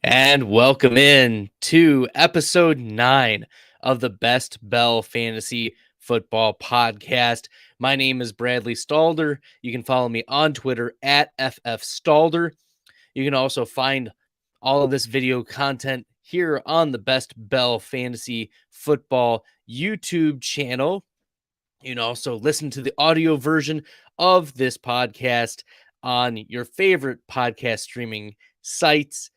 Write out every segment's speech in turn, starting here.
And welcome in to episode 9 of the Best Bell Fantasy Football Podcast. My name is Bradley Stalder. You can follow me on Twitter at FFStalder. You can also find all of this video content here on the Best Bell Fantasy Football YouTube channel. You can also listen to the audio version of this podcast on your favorite podcast streaming sites.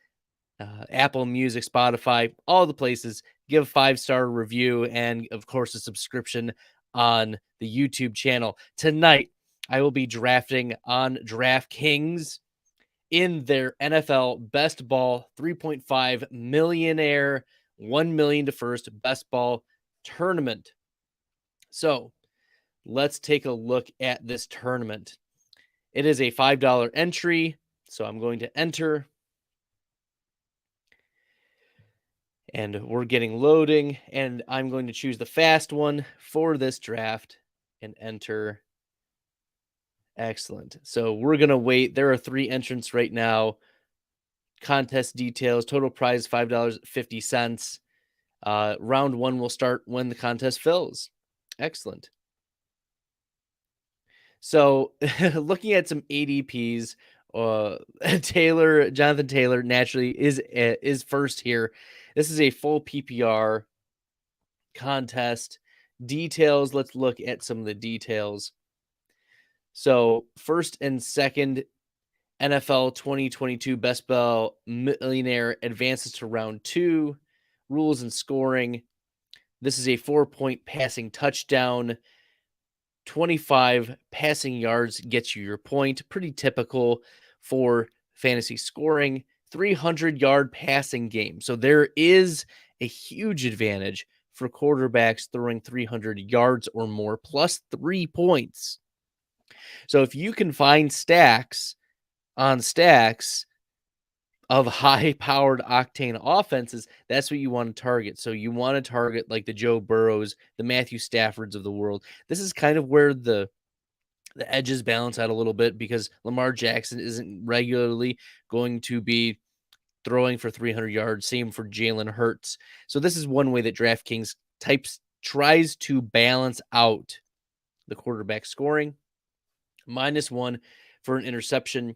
Apple Music, Spotify, all the places. Give a 5-star review and, of course, a subscription on the YouTube channel. Tonight, I will be drafting on DraftKings in their NFL Best Ball 3.5 Millionaire 1 million to first Best Ball tournament. So let's take a look at this tournament. It is a $5 entry, so I'm going to enter. And we're getting loading, and I'm going to choose the fast one for this draft and enter. Excellent. So we're going to wait. There are 3 entrants right now. Contest details, total prize $5.50. Round 1 will start when the contest fills. Excellent. So looking at some ADPs, Jonathan Taylor naturally is first here. This is a full PPR contest. Details, let's look at some of the details. So first and second NFL 2022 Best Ball Millionaire advances to round 2. Rules and scoring. This is a 4-point passing touchdown. 25 passing yards gets you your point. Pretty typical for fantasy scoring. 300-yard passing game. So there is a huge advantage for quarterbacks throwing 300 yards or more, plus 3 points. So if you can find stacks on stacks of high-powered octane offenses, that's what you want to target. So you want to target like the Joe Burrows, the Matthew Staffords of the world. This is kind of where the edges balance out a little bit because Lamar Jackson isn't regularly going to be throwing for 300 yards. Same for Jalen Hurts. So this is one way that DraftKings tries to balance out the quarterback scoring. -1 for an interception,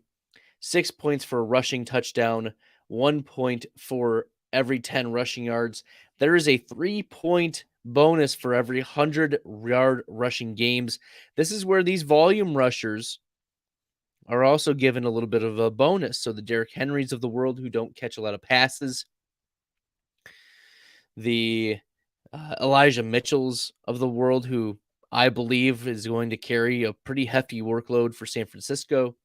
6 points for a rushing touchdown, 1 point for every 10 rushing yards. There is a 3-point bonus for every 100-yard rushing games. This is where these volume rushers are also given a little bit of a bonus. So the Derrick Henrys of the world who don't catch a lot of passes, the Elijah Mitchells of the world who I believe is going to carry a pretty hefty workload for San Francisco.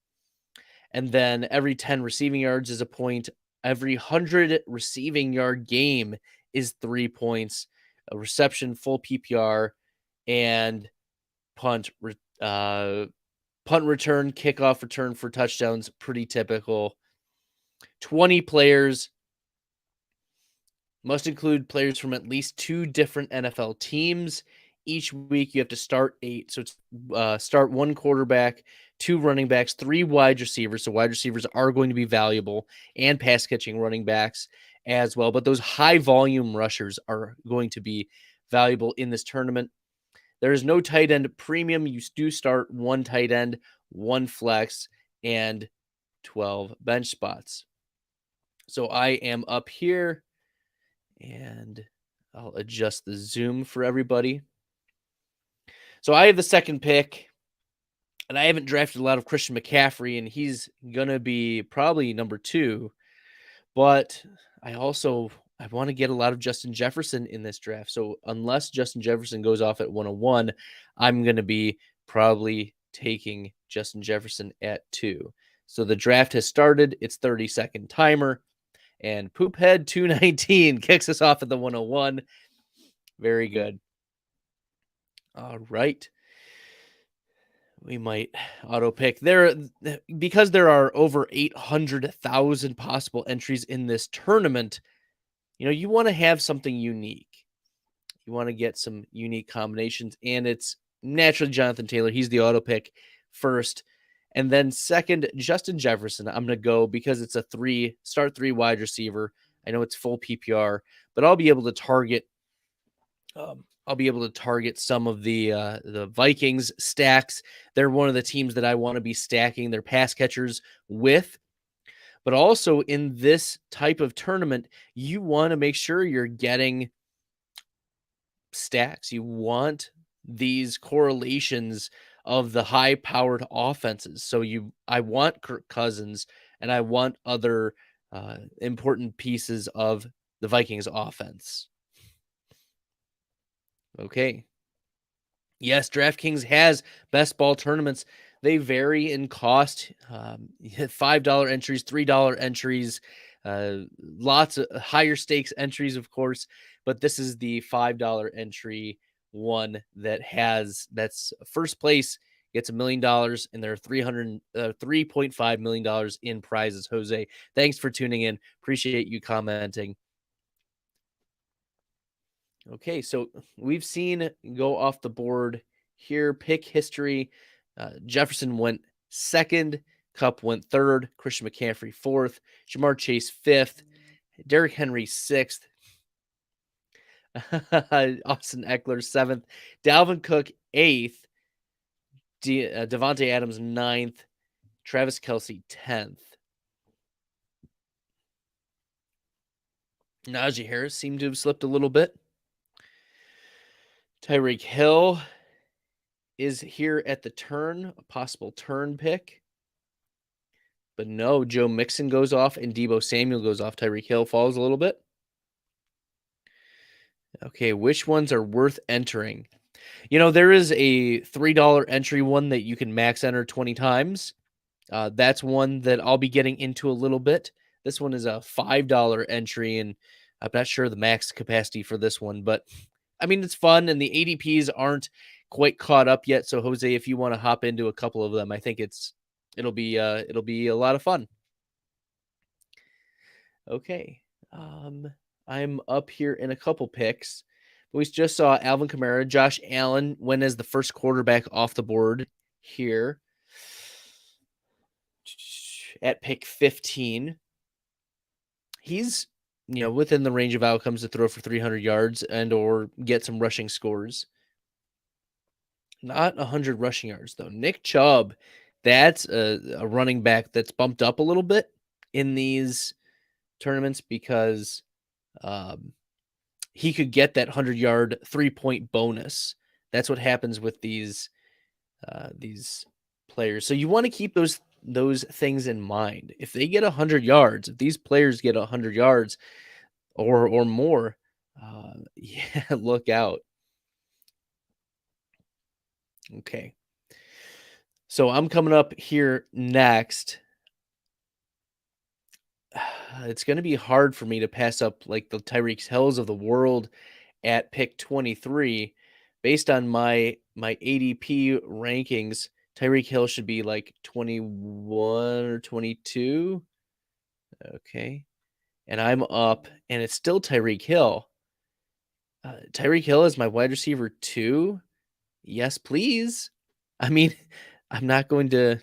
And then every 10 receiving yards is a point. Every 100 receiving yard game is 3 points. A reception, full PPR, and punt return, kickoff return for touchdowns, pretty typical. 20 players. Must include players from at least 2 different NFL teams. Each week you have to start 8. So it's start 1 quarterback, 2 running backs, 3 wide receivers. So wide receivers are going to be valuable, and pass catching running backs as well. But those high volume rushers are going to be valuable in this tournament. There is no tight end premium. You do start 1 tight end, 1 flex, and 12 bench spots. So I am up here, and I'll adjust the zoom for everybody. So I have the second pick, and I haven't drafted a lot of Christian McCaffrey, and he's going to be probably number 2. But I want to get a lot of Justin Jefferson in this draft. So unless Justin Jefferson goes off at 101, I'm going to be probably taking Justin Jefferson at 2. So the draft has started. It's 30-second timer. And Poophead 219 kicks us off at the 101. Very good. All right. We might auto pick there because there are over 800,000 possible entries in this tournament. You want to have something unique. You want to get some unique combinations, and it's naturally Jonathan Taylor. He's the auto pick first. And then second, Justin Jefferson. I'm going to go because it's a start three wide receiver. I know it's full PPR, but I'll be able to target. I'll be able to target some of the Vikings stacks. They're one of the teams that I want to be stacking their pass catchers with. But also in this type of tournament, you want to make sure you're getting stacks. You want these correlations of the high-powered offenses. So I want Kirk Cousins and I want other important pieces of the Vikings offense. Okay. Yes, DraftKings has best ball tournaments. They vary in cost. $5 entries, $3 entries, lots of higher stakes entries, of course. But this is the $5 entry one that's first place gets $1 million, and there are $3.5 million in prizes. Jose, thanks for tuning in. Appreciate you commenting. Okay, so we've seen go off the board here. Pick history. Jefferson went second. Kupp went third. Christian McCaffrey fourth. Jamar Chase fifth. Derrick Henry sixth. Austin Eckler seventh. Dalvin Cook eighth. Devontae Adams ninth. Travis Kelce 10th. Najee Harris seemed to have slipped a little bit. Tyreek Hill is here at the turn, a possible turn pick. But no, Joe Mixon goes off and Deebo Samuel goes off. Tyreek Hill falls a little bit. Okay, which ones are worth entering? There is a $3 entry one that you can max enter 20 times. That's one that I'll be getting into a little bit. This one is a $5 entry, and I'm not sure the max capacity for this one, but I mean, it's fun, and the ADPs aren't quite caught up yet. So, Jose, if you want to hop into a couple of them, I think it'll be a lot of fun. Okay, I'm up here in a couple picks. We just saw Alvin Kamara, Josh Allen went as the first quarterback off the board here at pick 15. He's within the range of outcomes to throw for 300 yards and or get some rushing scores. Not 100 rushing yards, though. Nick Chubb, that's a running back that's bumped up a little bit in these tournaments because he could get that 100-yard 3-point bonus. That's what happens with these players. So you want to keep those things in mind. If they get 100 yards, if these players get 100 yards or more, yeah, look out. Okay. So I'm coming up here next. It's going to be hard for me to pass up like the Tyreek Hills of the world at pick 23. Based on my ADP rankings, Tyreek Hill should be like 21 or 22. Okay. And I'm up, and it's still Tyreek Hill. Tyreek Hill is my wide receiver 2. Yes, please. I mean, I'm not going to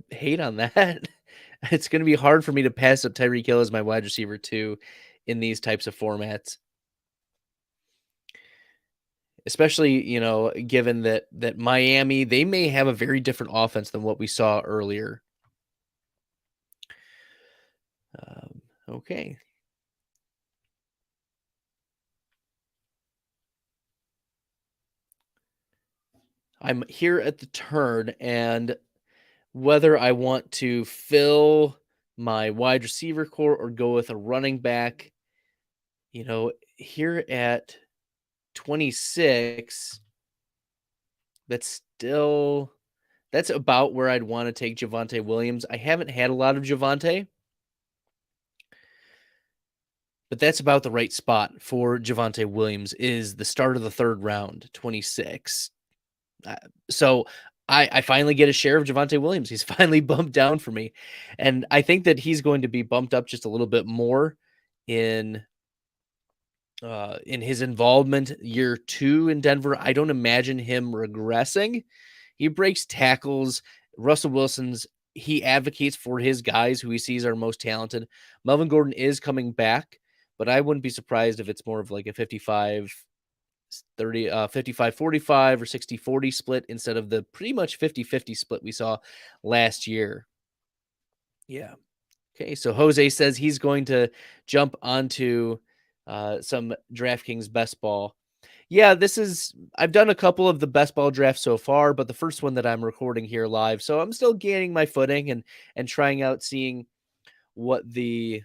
hate on that. It's going to be hard for me to pass up Tyreek Hill as my wide receiver 2 in these types of formats. Especially, given that Miami, they may have a very different offense than what we saw earlier. Okay. I'm here at the turn, and whether I want to fill my wide receiver core or go with a running back, here at 26, that's about where I'd want to take Javonte Williams. I haven't had a lot of Javonte, but that's about the right spot for Javonte Williams is the start of the third round, 26. So I finally get a share of Javonte Williams. He's finally bumped down for me. And I think that he's going to be bumped up just a little bit more in his involvement year 2 in Denver. I don't imagine him regressing. He breaks tackles. Russell Wilson's he advocates for his guys who he sees are most talented. Melvin Gordon is coming back, but I wouldn't be surprised if it's more of like a 55-45 or 60-40 split instead of the pretty much 50-50 split we saw last year. Yeah. Okay, so Jose says he's going to jump onto some DraftKings best ball. Yeah, I've done a couple of the best ball drafts so far, but the first one that I'm recording here live. So I'm still gaining my footing and trying out seeing what the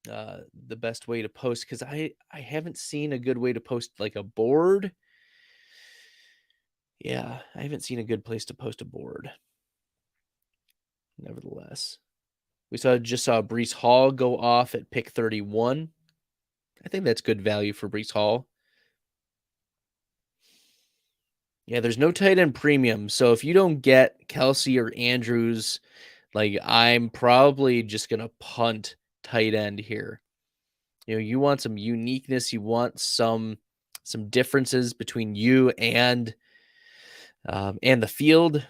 best way to post, because I haven't seen a good way to post like a board. Yeah, I haven't seen a good place to post a board. Nevertheless, we just saw Breece Hall go off at pick 31. I think that's good value for Breece Hall. Yeah, there's no tight end premium. So if you don't get Kelsey or Andrews, like I'm probably just gonna punt tight end here. You want some uniqueness. You want some differences between you and the field,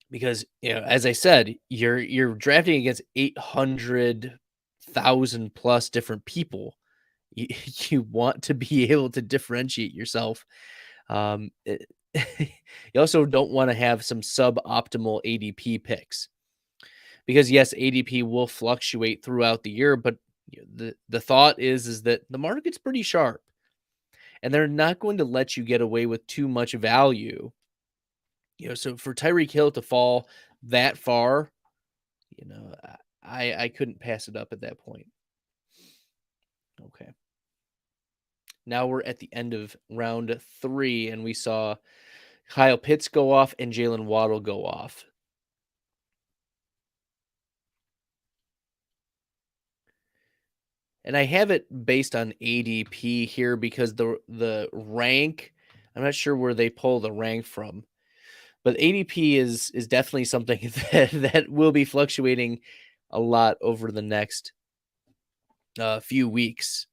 because as I said, you're drafting against 800,000 plus different people. You want to be able to differentiate yourself. You also don't want to have some suboptimal ADP picks, because yes, ADP will fluctuate throughout the year, but the thought is that the market's pretty sharp, and they're not going to let you get away with too much value. So for Tyreek Hill to fall that far, I couldn't pass it up at that point. Okay. Now we're at the end of round 3, and we saw Kyle Pitts go off and Jalen Waddle go off. And I have it based on ADP here because the rank, I'm not sure where they pull the rank from, but ADP is definitely something that will be fluctuating a lot over the next few weeks.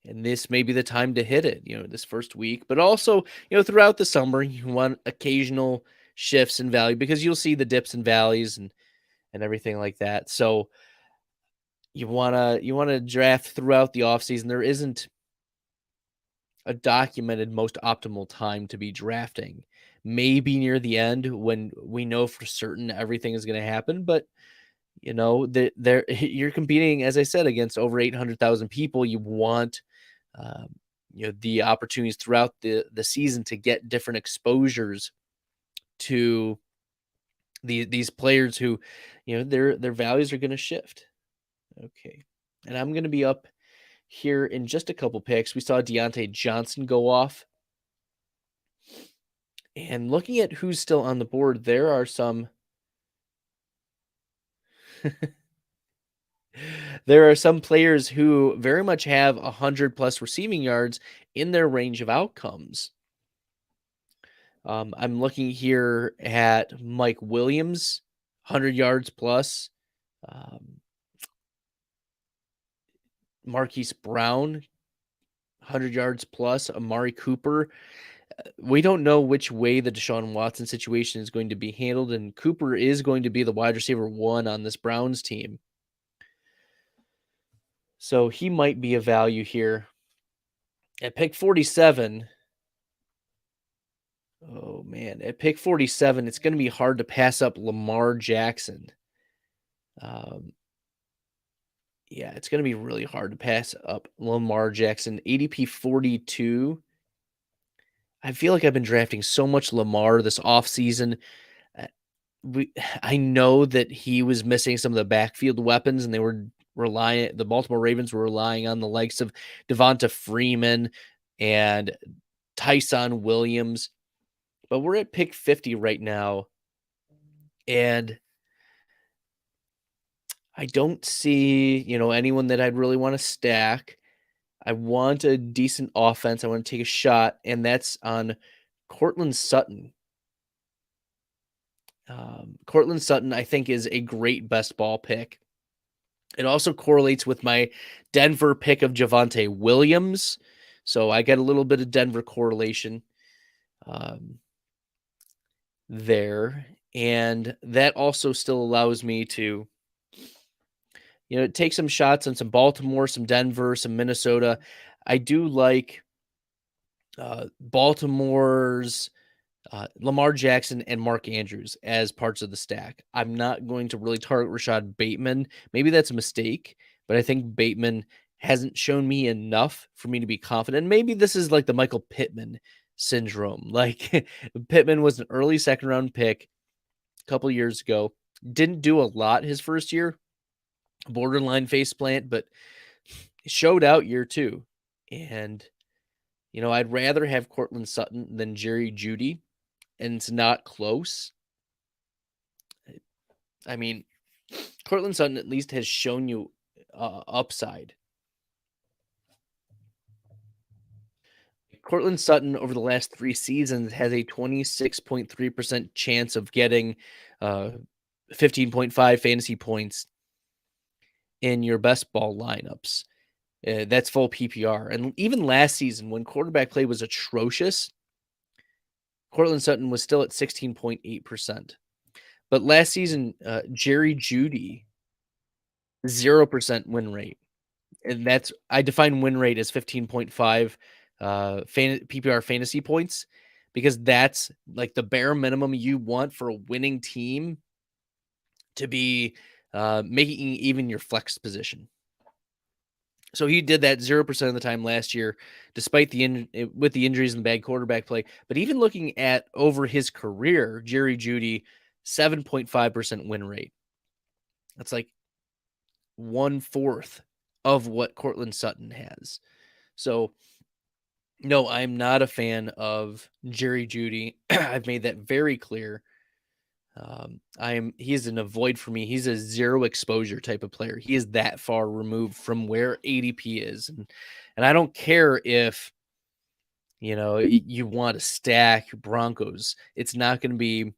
And this may be the time to hit it, this first week, but also, throughout the summer, you want occasional shifts in value because you'll see the dips and valleys and everything like that. So you want to draft throughout the offseason. There isn't a documented most optimal time to be drafting. Maybe near the end when we know for certain everything is going to happen, but you're competing, as I said, against over 800,000 people. You want the opportunities throughout the season to get different exposures to these players who, their values are going to shift. Okay. And I'm going to be up here in just a couple picks. We saw Deontay Johnson go off. And looking at who's still on the board, there are some there are some players who very much have 100 plus receiving yards in their range of outcomes. I'm looking here at Mike Williams, 100 yards plus. Marquise Brown, 100 yards plus. Amari Cooper. We don't know which way the Deshaun Watson situation is going to be handled, and Cooper is going to be the wide receiver 1 on this Browns team. So he might be a value here. At pick 47, oh man, at pick 47, it's going to be hard to pass up Lamar Jackson. Yeah, it's going to be really hard to pass up Lamar Jackson. ADP 42. I feel like I've been drafting so much Lamar this offseason. I know that he was missing some of the backfield weapons, and the Baltimore Ravens were relying on the likes of Devonta Freeman and Tyson Williams. But we're at pick 50 right now, and I don't see, anyone that I'd really want to stack. I want a decent offense. I want to take a shot, and that's on Courtland Sutton. Courtland Sutton, I think, is a great best ball pick. It also correlates with my Denver pick of Javonte Williams. So I got a little bit of Denver correlation um, there. And that also still allows me to, take some shots on some Baltimore, some Denver, some Minnesota. I do like Baltimore's Lamar Jackson and Mark Andrews as parts of the stack. I'm not going to really target Rashad Bateman. Maybe that's a mistake, but I think Bateman hasn't shown me enough for me to be confident. Maybe this is like the Michael Pittman syndrome. Like Pittman was an early second round pick a couple years ago. Didn't do a lot his first year, borderline face plant, but showed out year two. And, I'd rather have Cortland Sutton than Jerry Judy, and it's not close. I mean, Cortland Sutton at least has shown you upside. Cortland Sutton over the last 3 seasons has a 26.3% chance of getting 15.5 fantasy points in your best ball lineups. That's full PPR. And even last season, when quarterback play was atrocious, Cortland Sutton was still at 16.8%. But last season, Jerry Judy, 0% win rate. And I define win rate as 15.5 PPR fantasy points, because that's like the bare minimum you want for a winning team to be making even your flex position. So he did that 0% of the time last year, despite with the injuries and bad quarterback play. But even looking at over his career, Jerry Judy, 7.5% win rate. That's like 1/4 of what Cortland Sutton has. So no, I'm not a fan of Jerry Judy. I've made that very clear. He's an avoid for me. He's a zero exposure type of player. He is that far removed from where ADP is. And I don't care if, you want to stack Broncos. It's not going to be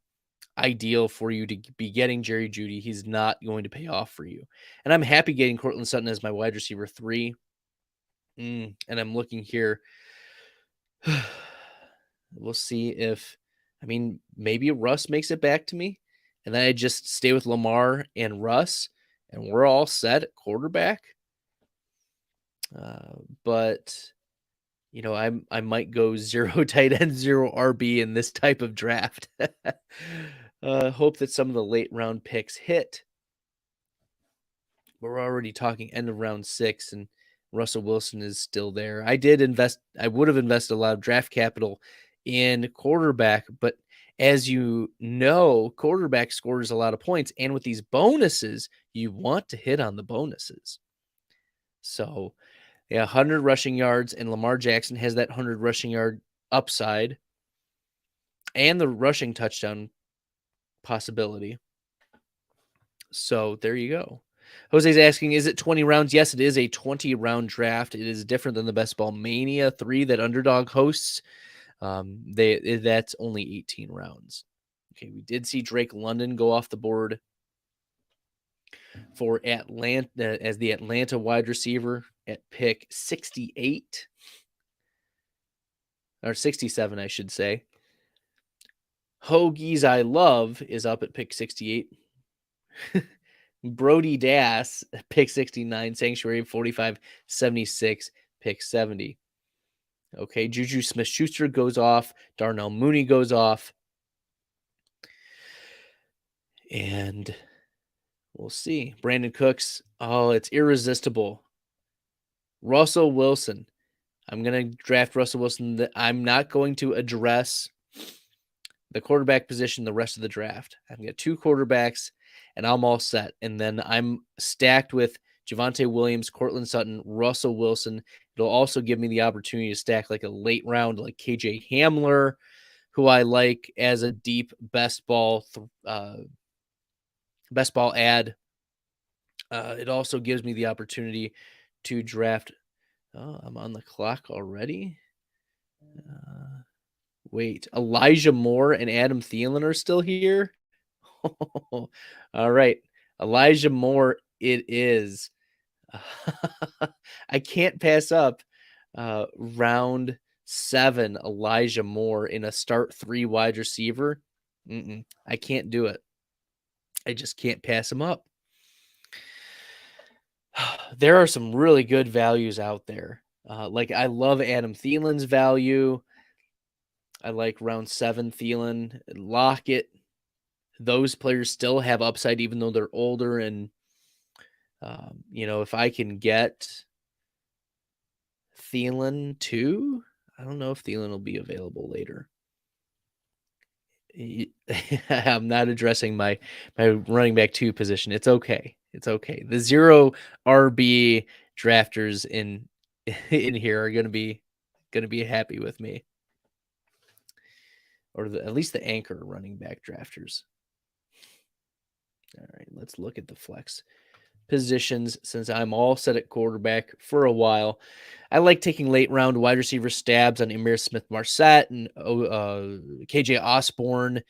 ideal for you to be getting Jerry Judy. He's not going to pay off for you. And I'm happy getting Cortland Sutton as my wide receiver 3. And I'm looking here. We'll see if, maybe Russ makes it back to me, and then I just stay with Lamar and Russ, and we're all set at quarterback. But I might go 0 tight end, 0 RB in this type of draft. Hope that some of the late round picks hit. We're already talking end of round 6, and Russell Wilson is still there. I would have invested a lot of draft capital in quarterback, but as you know, quarterback scores a lot of points, and with these bonuses, you want to hit on the bonuses. So, 100 rushing yards, and Lamar Jackson has that 100 rushing yard upside and the rushing touchdown possibility. So there you go. Jose's asking, is it 20 rounds? Yes, it is a 20-round draft. It is different than the Best Ball Mania 3 that Underdog hosts. That's only 18 rounds. Okay, we did see Drake London go off the board for Atlanta as the Atlanta wide receiver at pick 68. Or 67, I should say. Hoagies I Love is up at pick 68. Brody Das, pick 69. Sanctuary 45, 76, pick 70. Okay, Juju Smith-Schuster goes off. Darnell Mooney goes off. And we'll see. Brandon Cooks. Oh, it's irresistible. Russell Wilson. I'm going to draft Russell Wilson. I'm not going to address the quarterback position the rest of the draft. I've got 2 quarterbacks, and I'm all set. And then I'm stacked with Javonte Williams, Cortland Sutton, Russell Wilson. It'll also give me the opportunity to stack like a late round, like KJ Hamler, who I like as a deep best ball ad. It also gives me the opportunity to draft. Oh, I'm on the clock already. Wait, Elijah Moore and Adam Thielen are still here? All right. Elijah Moore it is. I can't pass up Round 7, Elijah Moore in a start 3 wide receiver. I can't do it. I just can't pass him up. There are some really good values out there. Like I love Adam Thielen's value. I like round 7 Thielen, Lockett. Those players still have upside even though they're older. And, if I can get Thielen too, I don't know if Thielen will be available later. I'm not addressing my running back 2 position. It's okay. It's okay. The 0 RB drafters in here are gonna be happy with me. Or at least the anchor running back drafters. All right, let's look at the flex positions since I'm all set at quarterback for a while. I like taking late round wide receiver stabs on Emir Smith-Marset and KJ Osborne.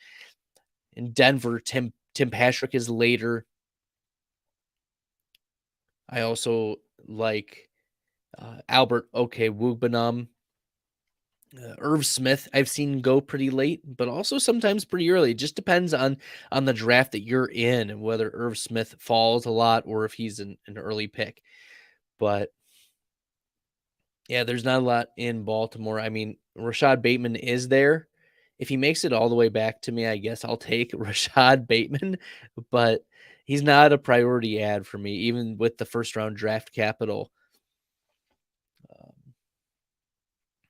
In Denver, Tim Patrick is later. I also like Albert Okwuegbunam. Irv Smith, I've seen go pretty late, but also sometimes pretty early. It just depends on the draft that you're in and whether Irv Smith falls a lot or if he's an early pick. But yeah, there's not a lot in Baltimore. I mean, Rashad Bateman is there. If he makes it all the way back to me, I guess I'll take Rashad Bateman, but he's not a priority ad for me, even with the first round draft capital.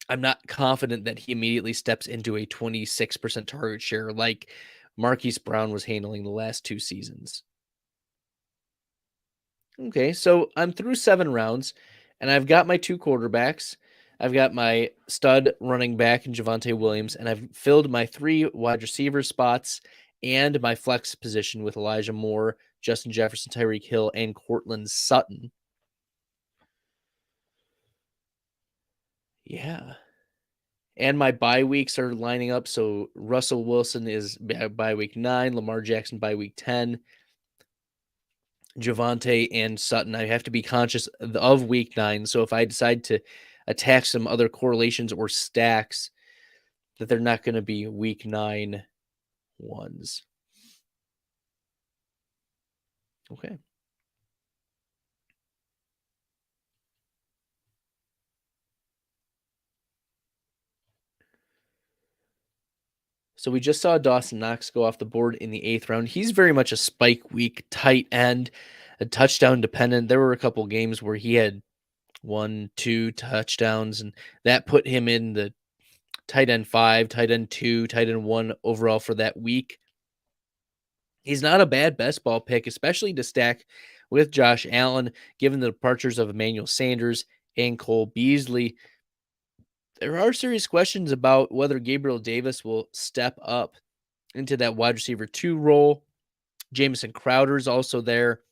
I'm not confident that he immediately steps into a 26% target share like Marquise Brown was handling the last 2 seasons. Okay, so I'm through 7 rounds, and I've got my 2 quarterbacks. I've got my stud running back in Javonte Williams, and I've filled my 3 wide receiver spots and my flex position with Elijah Moore, Justin Jefferson, Tyreek Hill, and Courtland Sutton. Yeah. And my bye weeks are lining up. So Russell Wilson is by week 9, Lamar Jackson by week 10, Javonte and Sutton. I have to be conscious of week 9. So if I decide to attack some other correlations or stacks, that they're not going to be week 9 ones. Okay. So we just saw Dawson Knox go off the board in the 8th round. He's very much a spike week tight end, a touchdown dependent. There were a couple games where he had 1, 2 touchdowns, and that put him in the tight end 5, tight end 2, tight end 1 overall for that week. He's not a bad best ball pick, especially to stack with Josh Allen, given the departures of Emmanuel Sanders and Cole Beasley. There are serious questions about whether Gabriel Davis will step up into that wide receiver 2 role. Jamison Crowder is also there.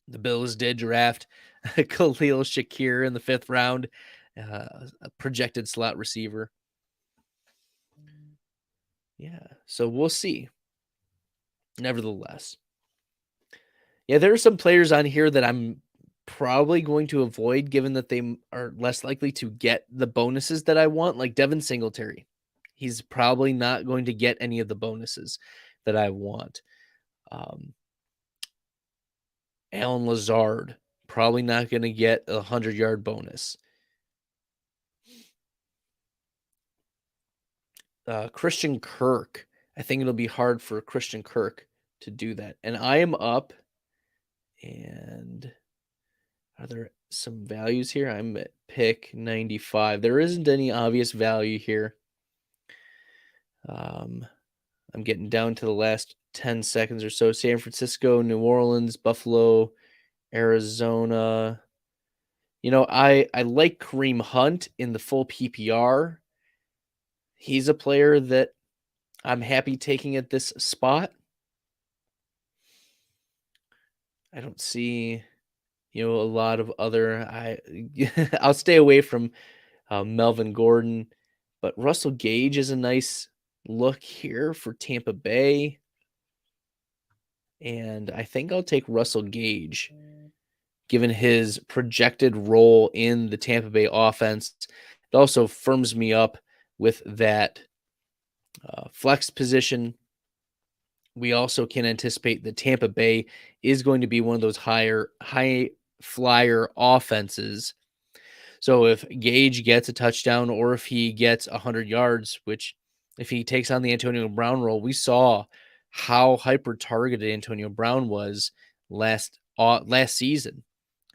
The Bills did draft Khalil Shakir in the 5th round, a projected slot receiver. Yeah, so we'll see. Nevertheless, yeah, there are some players on here that I'm probably going to avoid given that they are less likely to get the bonuses that I want, like Devin Singletary. He's probably not going to get any of the bonuses that I want. Alan Lazard, probably not going to get a 100-yard bonus. Christian Kirk. I think it'll be hard for Christian Kirk to do that. And I am up. And are there some values here? I'm at pick 95. There isn't any obvious value here. I'm getting down to the last 10 seconds or so. San Francisco, New Orleans, Buffalo, Arizona. I like Kareem Hunt in the full PPR. He's a player that I'm happy taking at this spot. I don't see, a lot of other. I'll stay away from Melvin Gordon, but Russell Gage is a nice look here for Tampa Bay. And I think I'll take Russell Gage given his projected role in the Tampa Bay offense. It also firms me up with that flex position. We also can anticipate that Tampa Bay is going to be one of those high flyer offenses. So if Gage gets a touchdown or if he gets 100 yards, which if he takes on the Antonio Brown role, we saw how hyper targeted Antonio Brown was last season.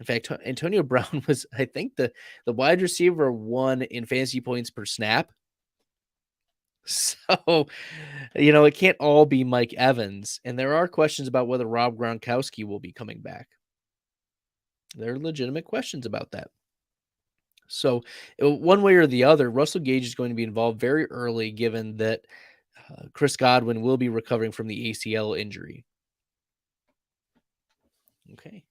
In fact, Antonio Brown was, I think, the wide receiver one in fantasy points per snap. So, it can't all be Mike Evans. And there are questions about whether Rob Gronkowski will be coming back. There are legitimate questions about that. So, one way or the other, Russell Gage is going to be involved very early, given that Chris Godwin will be recovering from the ACL injury. Okay.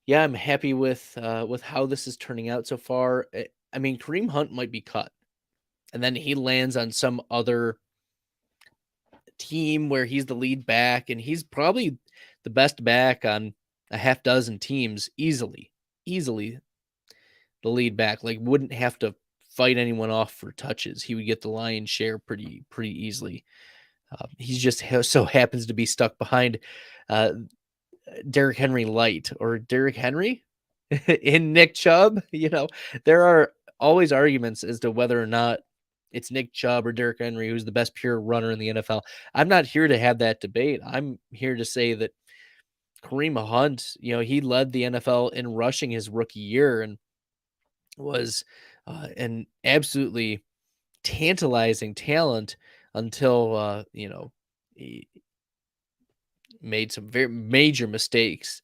Yeah, I'm happy with how this is turning out so far. I mean, Kareem Hunt might be cut, and then he lands on some other team where he's the lead back, and he's probably the best back on a half dozen teams easily the lead back. Like, wouldn't have to fight anyone off for touches. He would get the lion's share pretty easily. He's just so happens to be stuck behind Derrick Henry light or Derrick Henry in Nick Chubb. There are always arguments as to whether or not it's Nick Chubb or Derrick Henry who's the best pure runner in the NFL. I'm not here to have that debate. I'm here to say that Kareem Hunt, he led the NFL in rushing his rookie year and was an absolutely tantalizing talent until he made some very major mistakes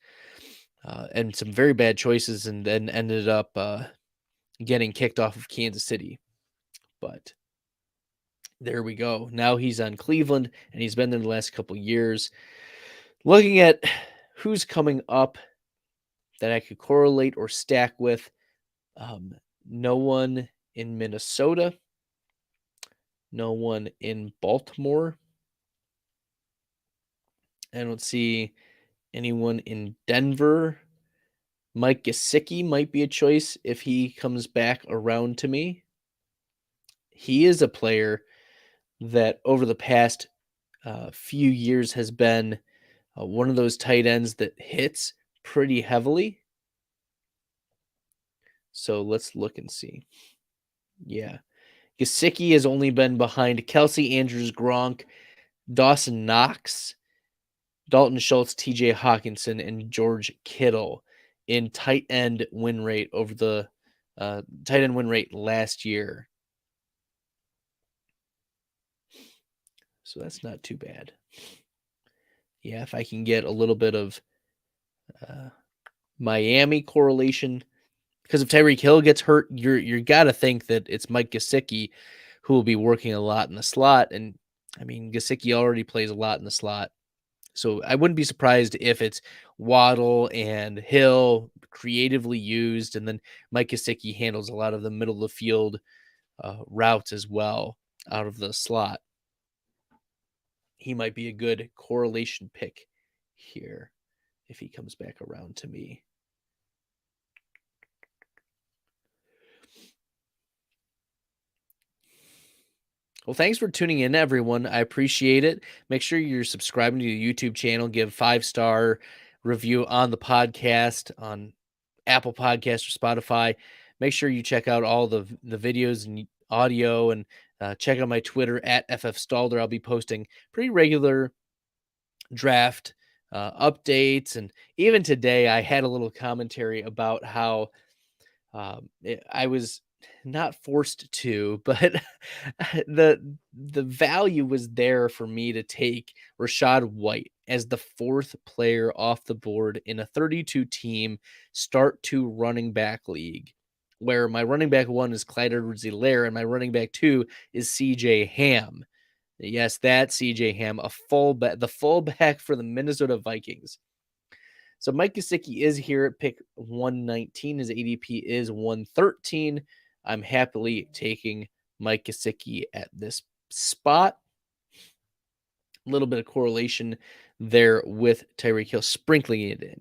and some very bad choices, and then ended up getting kicked off of Kansas City. But there we go. Now he's on Cleveland, and he's been there the last couple years. Looking at who's coming up that I could correlate or stack with, no one in Minnesota, no one in Baltimore. I don't see anyone in Denver. Mike Gesicki might be a choice if he comes back around to me. He is a player that over the past few years has been one of those tight ends that hits pretty heavily. So let's look and see. Yeah. Gesicki has only been behind Kelsey, Andrews, Gronk, Dawson Knox, Dalton Schultz, TJ Hawkinson, and George Kittle in tight end win rate over the tight end win rate last year. So that's not too bad. Yeah, if I can get a little bit of Miami correlation, because if Tyreek Hill gets hurt, you're got to think that it's Mike Gesicki who will be working a lot in the slot. And I mean, Gesicki already plays a lot in the slot. So I wouldn't be surprised if it's Waddle and Hill creatively used, and then Mike Gesicki handles a lot of the middle of the field routes as well out of the slot. He might be a good correlation pick here if he comes back around to me. Well, thanks for tuning in, everyone. I appreciate it. Make sure you're subscribing to the YouTube channel. Give 5-star review on the podcast on Apple Podcasts or Spotify. Make sure you check out all the videos and audio, and check out my Twitter at FFStalder. I'll be posting pretty regular draft updates. And even today, I had a little commentary about how I was not forced to, but the value was there for me to take Rachaad White as the 4th player off the board in a 32 team start to running back league, where my running back 1 is Clyde Edwards-Helaire and my running back 2 is CJ Ham. Yes, that CJ Ham, the fullback for the Minnesota Vikings. So Mike Gesicki is here at pick 119. His ADP is 113. I'm happily taking Mike Gesicki at this spot. A little bit of correlation there with Tyreek Hill, sprinkling it in.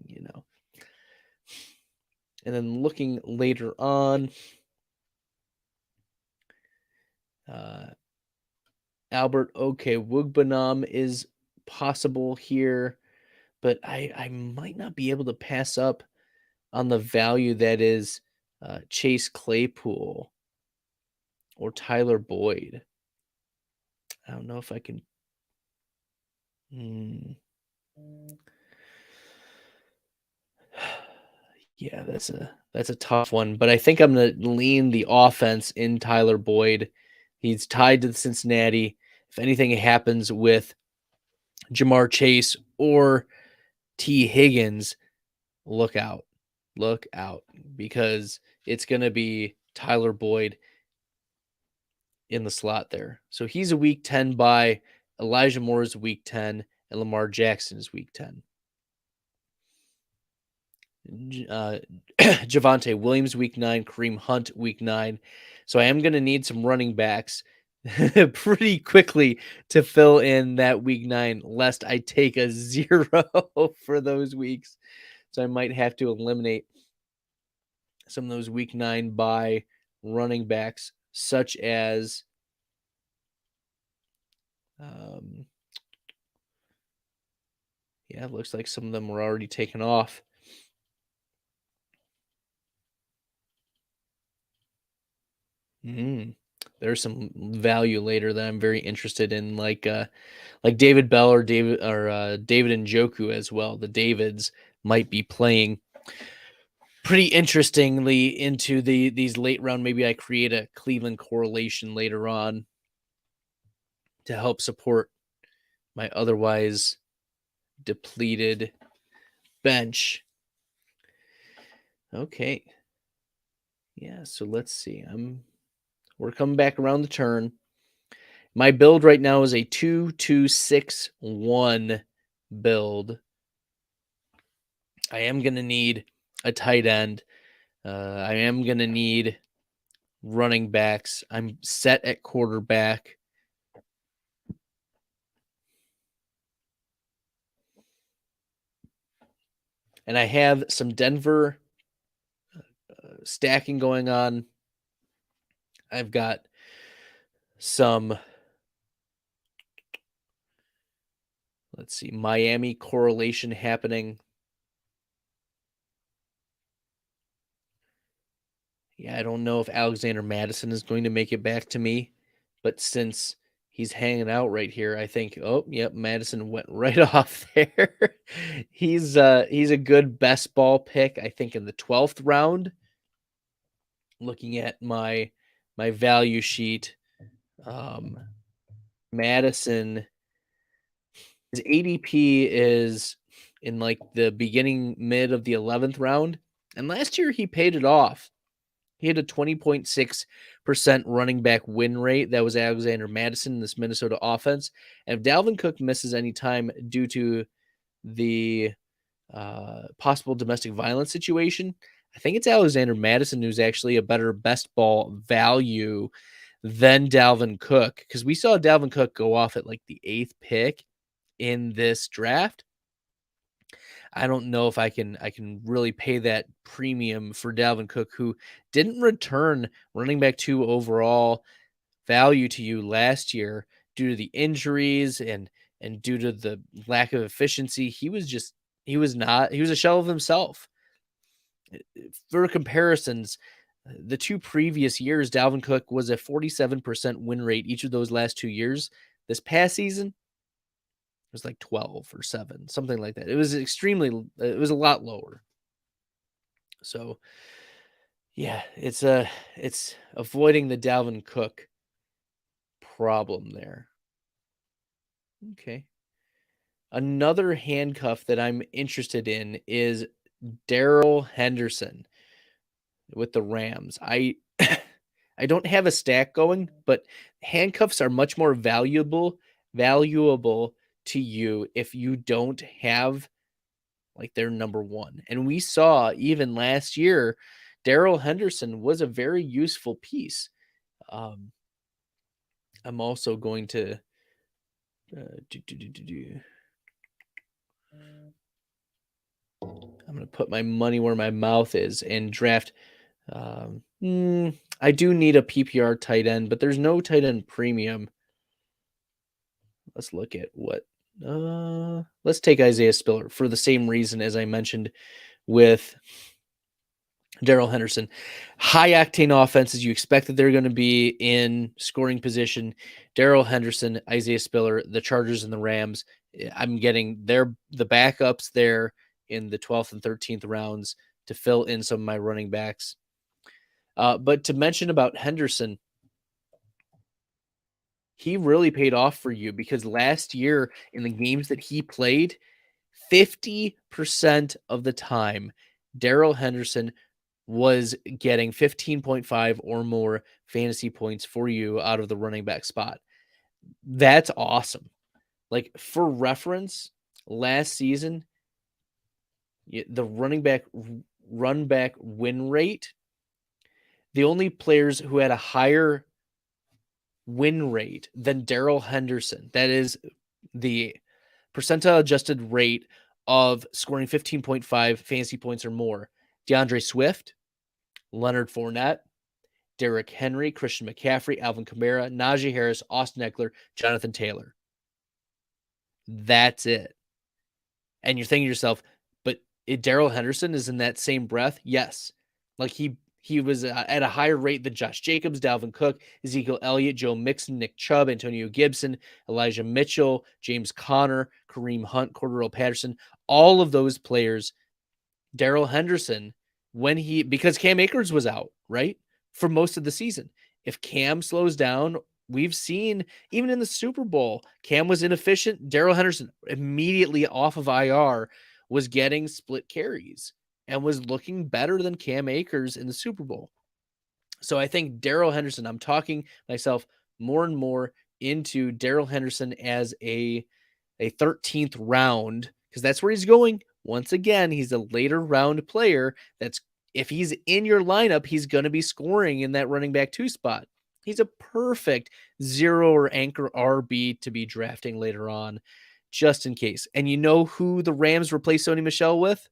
And then looking later on, Albert Okwuegbunam is possible here, but I might not be able to pass up on the value that is Chase Claypool or Tyler Boyd. I don't know if I can. Yeah, that's a tough one, but I think I'm gonna lean the offense in Tyler Boyd. He's tied to the Cincinnati. If anything happens with Jamar Chase or T. Higgins, look out. Look out, because it's gonna be Tyler Boyd in the slot there. So he's a week 10 buy. Elijah Moore is week 10, and Lamar Jackson is week 10. Javonte Williams week 9, Kareem Hunt week 9. So I am going to need some running backs pretty quickly to fill in that week 9, lest I take a 0 for those weeks. So I might have to eliminate some of those week 9 by running backs, such as yeah, it looks like some of them were already taken off. There's some value later that I'm very interested in, like David Bell or David Njoku as well. The Davids might be playing pretty interestingly into these late round. Maybe I create a Cleveland correlation later on to help support my otherwise depleted bench. Okay. Yeah, so let's see. We're coming back around the turn. My build right now is a 2-2-6-1 build. I am going to need a tight end. I am going to need running backs. I'm set at quarterback. And I have some Denver stacking going on. I've got some, let's see, Miami correlation happening. Yeah, I don't know if Alexander Madison is going to make it back to me, but since he's hanging out right here, I think, oh, yep, Madison went right off there. He's a good best ball pick, I think, in the 12th round. Looking at my value sheet, Madison, his ADP is in like the beginning mid of the 11th round, and last year he paid it off. He had a 20.6% running back win rate. That was Alexander Madison in this Minnesota offense. And if Dalvin Cook misses any time due to the possible domestic violence situation, I think it's Alexander Madison who's actually a better best ball value than Dalvin Cook, because we saw Dalvin Cook go off at like the 8th pick in this draft. I don't know if I can really pay that premium for Dalvin Cook, who didn't return running back 2 overall value to you last year due to the injuries and due to the lack of efficiency. He was a shell of himself. For comparisons, the 2 previous years, Dalvin Cook was a 47% win rate each of those last 2 years. This past season, was like 12 or 7, something like that. It was a lot lower. So yeah, it's avoiding the Dalvin Cook problem there. Okay. Another handcuff that I'm interested in is Darrell Henderson with the Rams. I don't have a stack going, but handcuffs are much more valuable to you if you don't have like their number 1. And we saw even last year, Darrell Henderson was a very useful piece. I'm also going to I'm going to put my money where my mouth is and draft. I do need a PPR tight end, but there's no tight end premium. Let's look at what. Let's take Isaiah Spiller for the same reason as I mentioned with Darrell Henderson. High octane offenses. You expect that they're going to be in scoring position. Darrell Henderson, Isaiah Spiller, the Chargers and the Rams. I'm getting the backups there in the 12th and 13th rounds to fill in some of my running backs. But to mention about Henderson, he really paid off for you because last year in the games that he played, 50% of the time, Darrell Henderson was getting 15.5 or more fantasy points for you out of the running back spot. That's awesome. Like for reference, last season, the run back win rate, the only players who had a higher win rate than Darrell Henderson, that is the percentile adjusted rate of scoring 15.5 fantasy points or more. DeAndre Swift, Leonard Fournette, Derrick Henry, Christian McCaffrey, Alvin Kamara, Najee Harris, Austin Eckler, Jonathan Taylor. That's it. And you're thinking to yourself, but Darrell Henderson is in that same breath? Yes. Like he was at a higher rate than Josh Jacobs, Dalvin Cook, Ezekiel Elliott, Joe Mixon, Nick Chubb, Antonio Gibson, Elijah Mitchell, James Conner, Kareem Hunt, Cordero Patterson. All of those players, Darrell Henderson, because Cam Akers was out, right? For most of the season. If Cam slows down, we've seen even in the Super Bowl, Cam was inefficient. Darrell Henderson immediately off of IR was getting split carries and was looking better than Cam Akers in the Super Bowl. So I think Darrell Henderson, I'm talking myself more and more into Darrell Henderson as a 13th round because that's where he's going. Once again, he's a later round player. If he's in your lineup, he's going to be scoring in that running back 2 spot. He's a perfect 0 or anchor RB to be drafting later on, just in case. And you know who the Rams replaced Sony Michel with?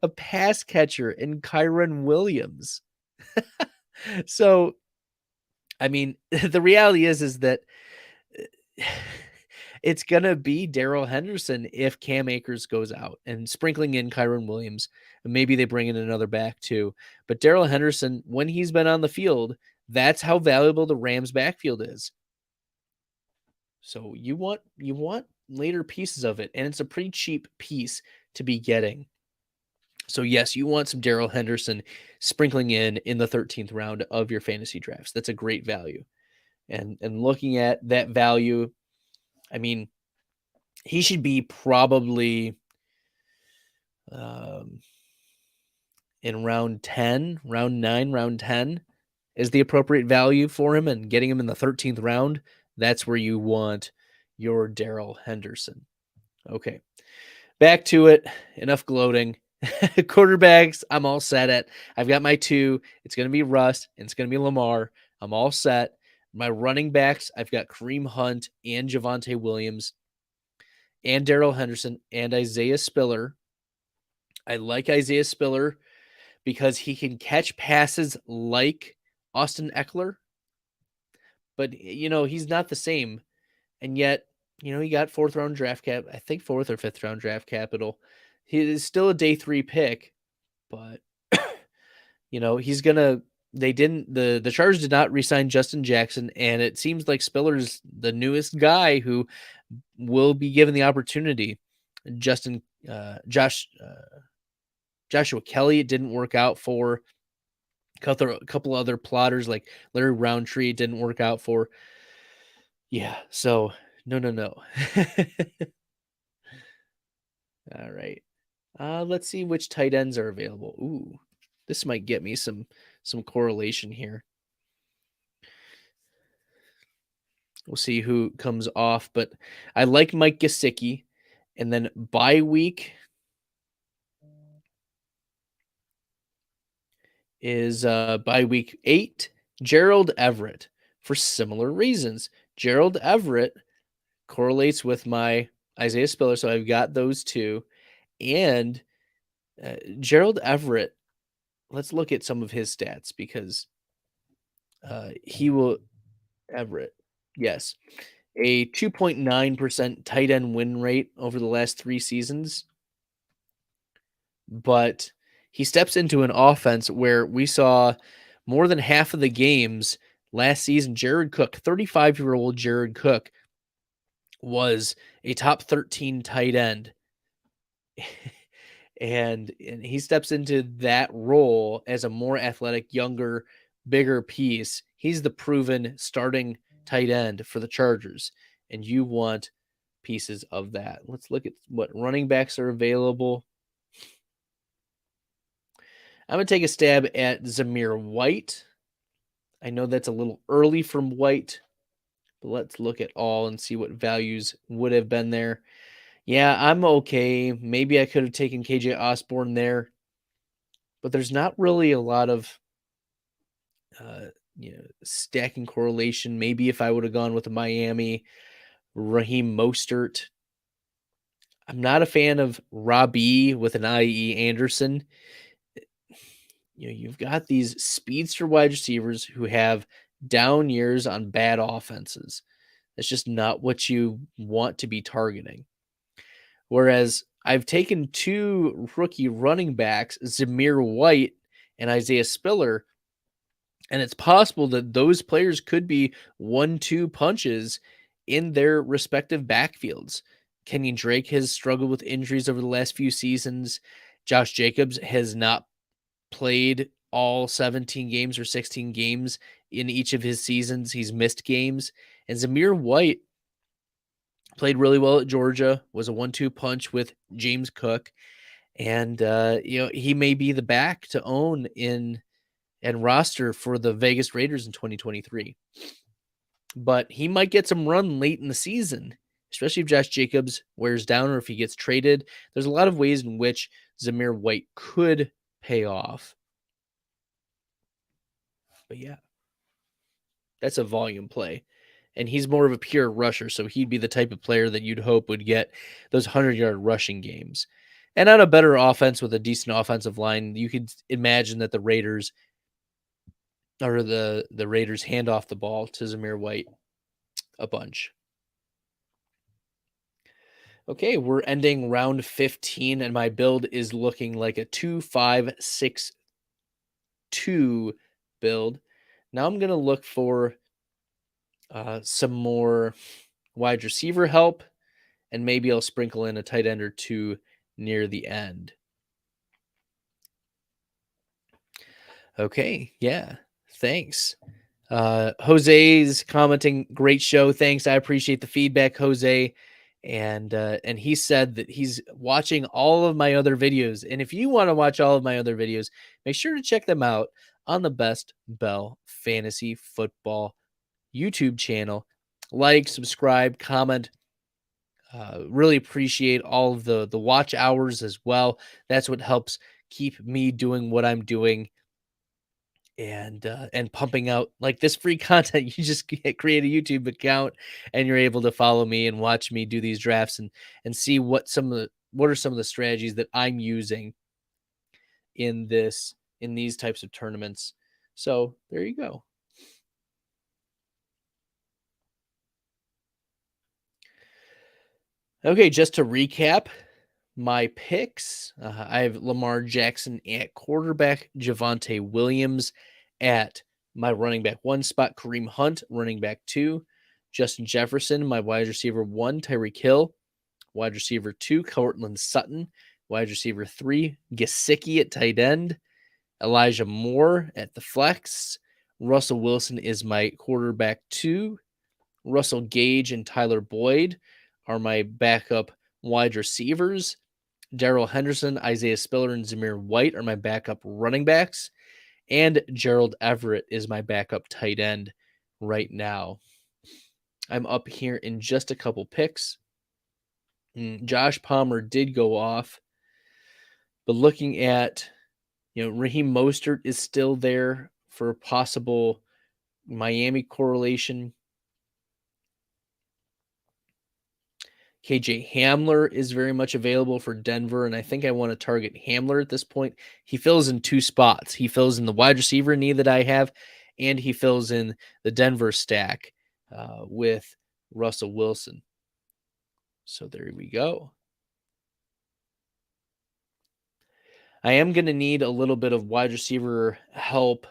A pass catcher in Kyron Williams. So, I mean, the reality is that it's going to be Darrell Henderson if Cam Akers goes out and sprinkling in Kyron Williams. And maybe they bring in another back too. But Darrell Henderson, when he's been on the field, that's how valuable the Rams backfield is. So you want later pieces of it, and it's a pretty cheap piece to be getting. So yes, you want some Darrell Henderson sprinkling in the 13th round of your fantasy drafts. That's a great value. And looking at that value, I mean, he should be probably in round 10, round 9, round 10 is the appropriate value for him, and getting him in the 13th round, that's where you want your Darrell Henderson. Okay. Back to it. Enough gloating. Quarterbacks, I'm all set at. I've got my 2. It's going to be Russ, and it's going to be Lamar. I'm all set. My running backs, I've got Kareem Hunt and Javonte Williams and Darrell Henderson and Isaiah Spiller. I like Isaiah Spiller because he can catch passes like Austin Eckler, but he's not the same. And yet, he got 4th round draft cap, I think 4th or 5th round draft capital. He is still a day 3 pick, but he's gonna. They didn't. The Chargers did not re-sign Justin Jackson, and it seems like Spiller's the newest guy who will be given the opportunity. Joshua Kelly, it didn't work out for. A couple other plotters like Larry Roundtree didn't work out for. Yeah, so no. All right. Let's see which tight ends are available. Ooh, this might get me some correlation here. We'll see who comes off, but I like Mike Gesicki. And then bye week is bye week 8, Gerald Everett for similar reasons. Gerald Everett correlates with my Isaiah Spiller, so I've got those two. And Gerald Everett, let's look at some of his stats because he will Everett. Yes. A 2.9% tight end win rate over the last 3 seasons. But he steps into an offense where we saw more than half of the games last season. Jared Cook, 35-year-old Jared Cook, was a top 13 tight end. and he steps into that role as a more athletic, younger, bigger piece. He's the proven starting tight end for the Chargers, and you want pieces of that. Let's look at what running backs are available. I'm going to take a stab at Zamir White. I know that's a little early from White, but let's look at all and see what values would have been there. Yeah, I'm okay. Maybe I could have taken KJ Osborne there, but there's not really a lot of stacking correlation. Maybe if I would have gone with a Miami, Raheem Mostert. I'm not a fan of Robbie with an IE Anderson. You've got these speedster wide receivers who have down years on bad offenses. That's just not what you want to be targeting. Whereas I've taken 2 rookie running backs, Zamir White and Isaiah Spiller, and it's possible that those players could be 1-2 punches in their respective backfields. Kenyon Drake has struggled with injuries over the last few seasons. Josh Jacobs has not played all 17 games or 16 games in each of his seasons. He's missed games. And Zamir White played really well at Georgia, was a 1-2 punch with James Cook. And, he may be the back to own in and roster for the Vegas Raiders in 2023. But he might get some run late in the season, especially if Josh Jacobs wears down or if he gets traded. There's a lot of ways in which Zamir White could pay off. But yeah, that's a volume play. And he's more of a pure rusher, so he'd be the type of player that you'd hope would get those 100-yard rushing games. And on a better offense with a decent offensive line, you could imagine that the Raiders hand off the ball to Zamir White a bunch. Okay, we're ending round 15, and my build is looking like a 2-5-6-2 build. Now I'm going to look for some more wide receiver help, and maybe I'll sprinkle in a tight end or 2 near the end. Okay, yeah, thanks. Jose's commenting, great show. Thanks. I appreciate the feedback, Jose. And he said that he's watching all of my other videos. And if you want to watch all of my other videos, make sure to check them out on the Best Bell Fantasy Football YouTube channel. Like, subscribe, comment. Really appreciate all of the watch hours as well. That's what helps keep me doing what I'm doing and pumping out like this free content. You just create a YouTube account and you're able to follow me and watch me do these drafts and see what are some of the strategies that I'm using in these types of tournaments. So there you go. Okay, just to recap my picks, I have Lamar Jackson at quarterback, Javonte Williams at my running back 1 spot, Kareem Hunt, running back 2, Justin Jefferson, my wide receiver 1, Tyreek Hill, wide receiver 2, Courtland Sutton, wide receiver 3, Gesicki at tight end, Elijah Moore at the flex, Russell Wilson is my quarterback 2, Russell Gage and Tyler Boyd are my backup wide receivers. Darrell Henderson, Isaiah Spiller, and Zamir White are my backup running backs. And Gerald Everett is my backup tight end right now. I'm up here in just a couple picks. Josh Palmer did go off. But looking at, Raheem Mostert is still there for possible Miami correlation. KJ Hamler is very much available for Denver, and I think I want to target Hamler at this point. He fills in two spots. He fills in the wide receiver need that I have, and he fills in the Denver stack with Russell Wilson. So there we go. I am going to need a little bit of wide receiver help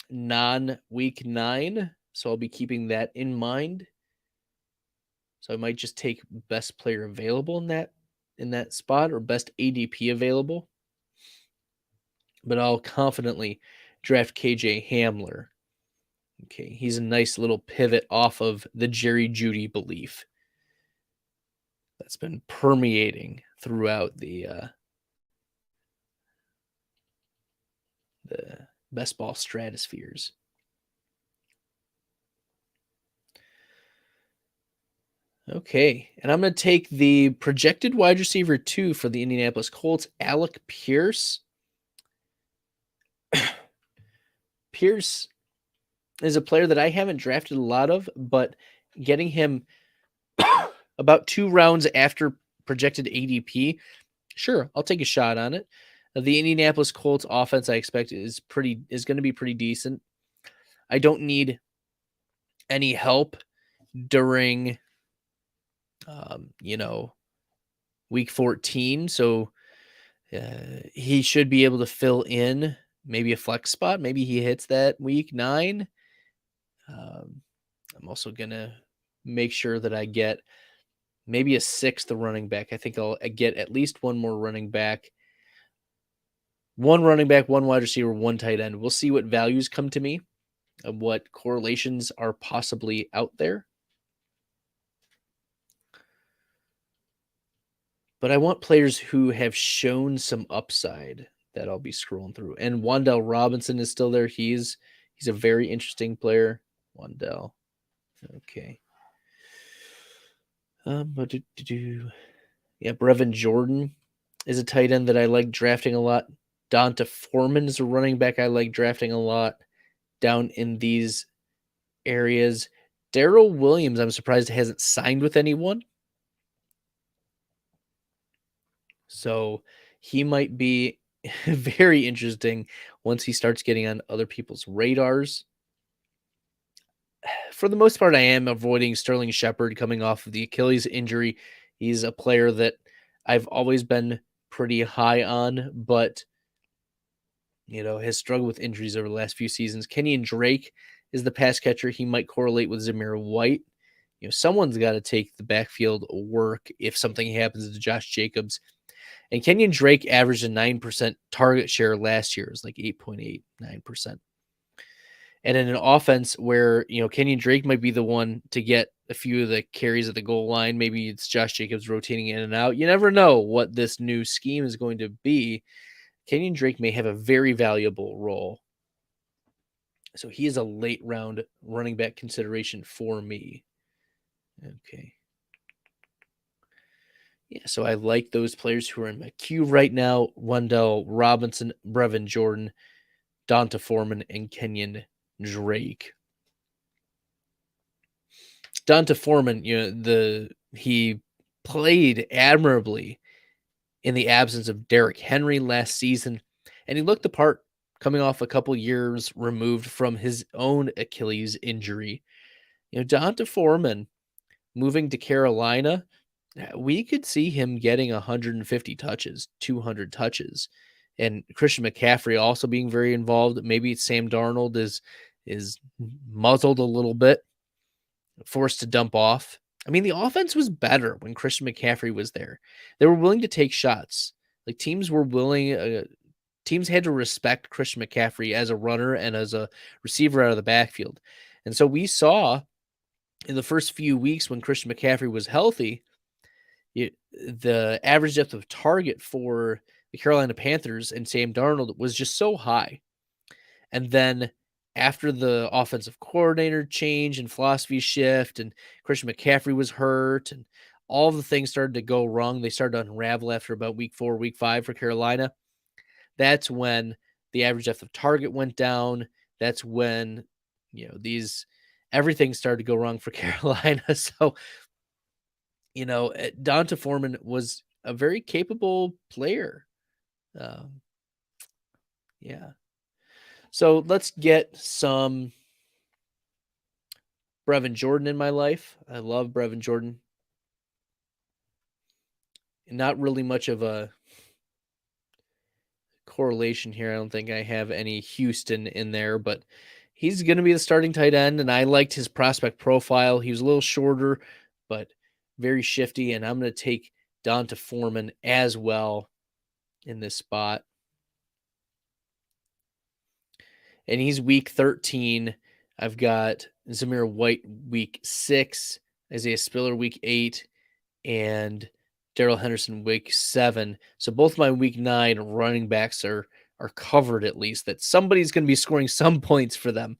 non-week 9, so I'll be keeping that in mind. So I might just take best player available in that spot, or best ADP available. But I'll confidently draft KJ Hamler. Okay, he's a nice little pivot off of the Jerry Jeudy belief that's been permeating throughout the best ball stratospheres. Okay, and I'm going to take the projected wide receiver 2 for the Indianapolis Colts, Alec Pierce. Pierce is a player that I haven't drafted a lot of, but getting him about 2 rounds after projected ADP, sure, I'll take a shot on it. The Indianapolis Colts offense, I expect, is going to be pretty decent. I don't need any help during, week 14. So he should be able to fill in maybe a flex spot. Maybe he hits that week 9. I'm also going to make sure that I get maybe a 6th running back. I think I'll get at least one more running back. One running back, one wide receiver, one tight end. We'll see what values come to me and what correlations are possibly out there. But I want players who have shown some upside that I'll be scrolling through. And Wan'Dale Robinson is still there. He's a very interesting player. Wan'Dale. Okay. Yeah, Brevin Jordan is a tight end that I like drafting a lot. Donta Foreman is a running back I like drafting a lot down in these areas. Darrell Williams, I'm surprised hasn't signed with anyone. So he might be very interesting once he starts getting on other people's radars. For the most part, I am avoiding Sterling Shepard coming off of the Achilles injury. He's a player that I've always been pretty high on, but has struggled with injuries over the last few seasons. Kenyon Drake is the pass catcher. He might correlate with Zamir White. Someone's got to take the backfield work if something happens to Josh Jacobs. And Kenyon Drake averaged a 9% target share last year. It was like 8.89%. And in an offense where, Kenyon Drake might be the one to get a few of the carries at the goal line. Maybe it's Josh Jacobs rotating in and out. You never know what this new scheme is going to be. Kenyon Drake may have a very valuable role. So he is a late round running back consideration for me. Okay. Yeah, so I like those players who are in my queue right now. Wan'Dale Robinson, Brevin Jordan, Donta Foreman, and Kenyon Drake. Donta Foreman, he played admirably in the absence of Derrick Henry last season, and he looked the part coming off a couple years removed from his own Achilles injury. Donta Foreman moving to Carolina, we could see him getting 150 touches, 200 touches, and Christian McCaffrey also being very involved. Maybe Sam Darnold is muzzled a little bit, forced to dump off. I mean, the offense was better when Christian McCaffrey was there. They were willing to take shots. Like teams were willing. Teams had to respect Christian McCaffrey as a runner and as a receiver out of the backfield. And so we saw in the first few weeks when Christian McCaffrey was healthy, the average depth of target for the Carolina Panthers and Sam Darnold was just so high. And then after the offensive coordinator change and philosophy shift, and Christian McCaffrey was hurt, and all of the things started to go wrong, they started to unravel after about week 4, week 5 for Carolina. That's when the average depth of target went down. That's when, everything started to go wrong for Carolina. So Donta Foreman was a very capable player. Um, yeah. So let's get some Brevin Jordan in my life. I love Brevin Jordan. Not really much of a correlation here. I don't think I have any Houston in there, but he's going to be the starting tight end, and I liked his prospect profile. He was a little shorter, but very shifty, and I'm going to take Donta Foreman as well in this spot. And he's week 13. I've got Zamir White week 6, Isaiah Spiller week 8, and Darrell Henderson week 7. So both my week 9 running backs are covered, at least that somebody's going to be scoring some points for them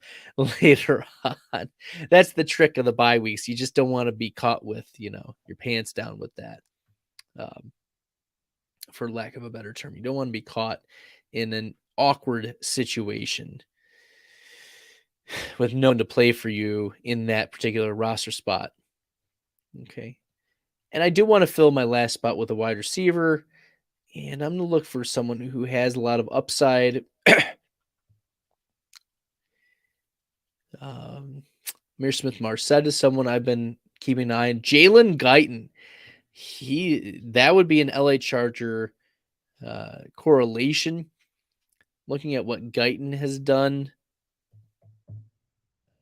later on. That's the trick of the bye weeks. You just don't want to be caught with, your pants down with that. For lack of a better term, you don't want to be caught in an awkward situation with no one to play for you in that particular roster spot. Okay. And I do want to fill my last spot with a wide receiver, and I'm going to look for someone who has a lot of upside. Mir Smith-Marset is someone I've been keeping an eye on. Jalen Guyton, that would be an LA Charger correlation. Looking at what Guyton has done,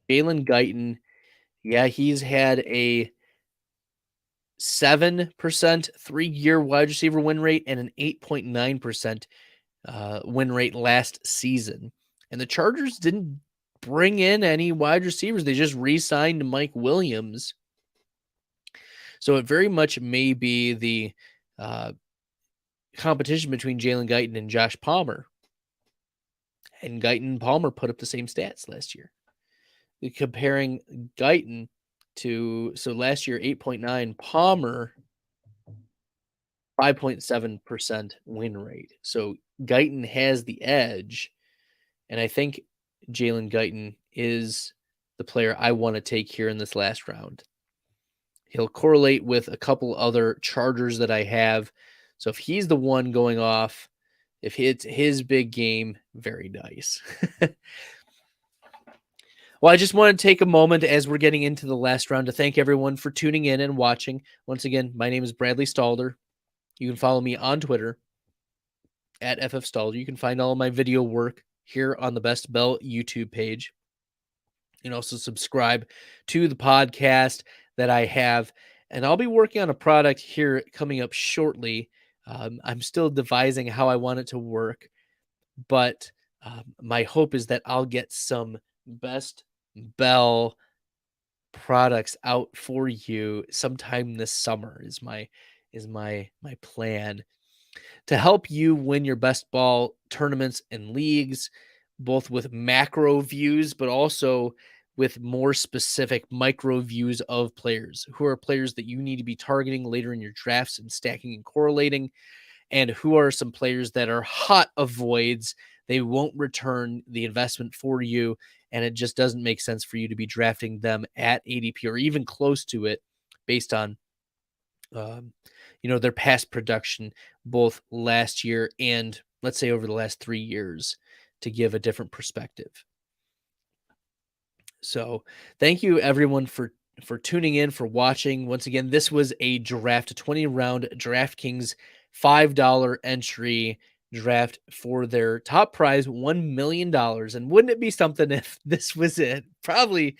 Jalen Guyton, yeah, he's had a 7% 3-year wide receiver win rate and an 8.9% win rate last season. And the Chargers didn't bring in any wide receivers. They just re-signed Mike Williams. So it very much may be the competition between Jalen Guyton and Josh Palmer. And Guyton and Palmer put up the same stats last year. Comparing Guyton so last year 8.9, Palmer 5.7% win rate. So Guyton has the edge, and I think Jalen Guyton is the player I want to take here in this last round. He'll correlate with a couple other Chargers that I have. So if he's the one going off, if it's his big game, very nice. Well, I just want to take a moment as we're getting into the last round to thank everyone for tuning in and watching. Once again, my name is Bradley Stalder. You can follow me on Twitter at FFStalder. You can find all of my video work here on the Best Bell YouTube page. You can also subscribe to the podcast that I have. And I'll be working on a product here coming up shortly. I'm still devising how I want it to work. But my hope is that I'll get some Best Bell products out for you sometime this summer is my plan to help you win your best ball tournaments and leagues, both with macro views but also with more specific micro views of players. Who are players that you need to be targeting later in your drafts and stacking and correlating, and who are some players that are hot avoids. They won't return the investment for you, and it just doesn't make sense for you to be drafting them at ADP or even close to it based on their past production, both last year and let's say over the last 3 years, to give a different perspective. So thank you everyone for tuning in, for watching. Once again, this was a 20-round DraftKings $5 entry draft for their top prize, $1 million. And wouldn't it be something if this was it? Probably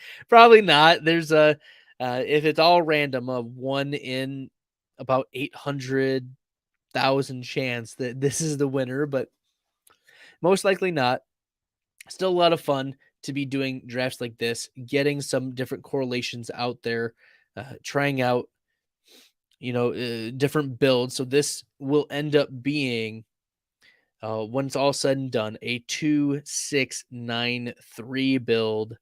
not. There's if it's all random, a 1 in about 800,000 chance that this is the winner, but most likely not. Still a lot of fun to be doing drafts like this, getting some different correlations out there, trying out, different builds. So this will end up being, when it's all said and done, a 2-6-9-3 build.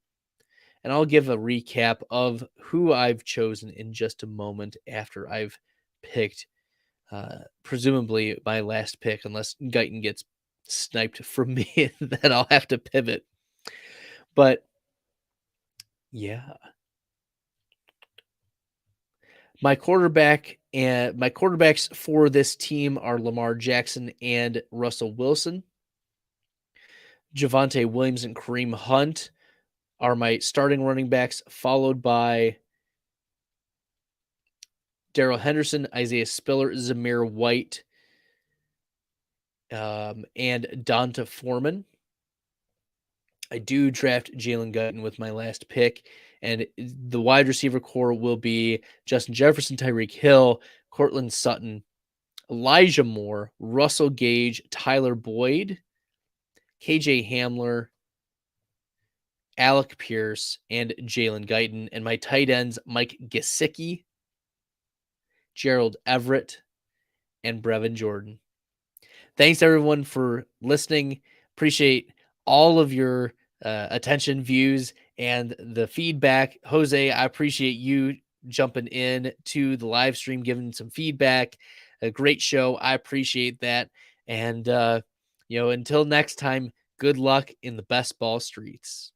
And I'll give a recap of who I've chosen in just a moment after I've picked, presumably my last pick, unless Guyton gets sniped from me, then I'll have to pivot. But yeah, My quarterbacks for this team are Lamar Jackson and Russell Wilson. Javonte Williams and Kareem Hunt are my starting running backs, followed by Darrell Henderson, Isaiah Spiller, Zamir White, and Donta Foreman. I do draft Jalen Guyton with my last pick, and the wide receiver core will be Justin Jefferson, Tyreek Hill, Cortland Sutton, Elijah Moore, Russell Gage, Tyler Boyd, KJ Hamler, Alec Pierce, and Jalen Guyton. And my tight ends, Mike Gesicki, Gerald Everett, and Brevin Jordan. Thanks everyone for listening. Appreciate all of your attention, views, and the feedback. Jose, I appreciate you jumping in to the live stream, giving some feedback. A great show. I appreciate that. And, until next time, good luck in the best ball streets.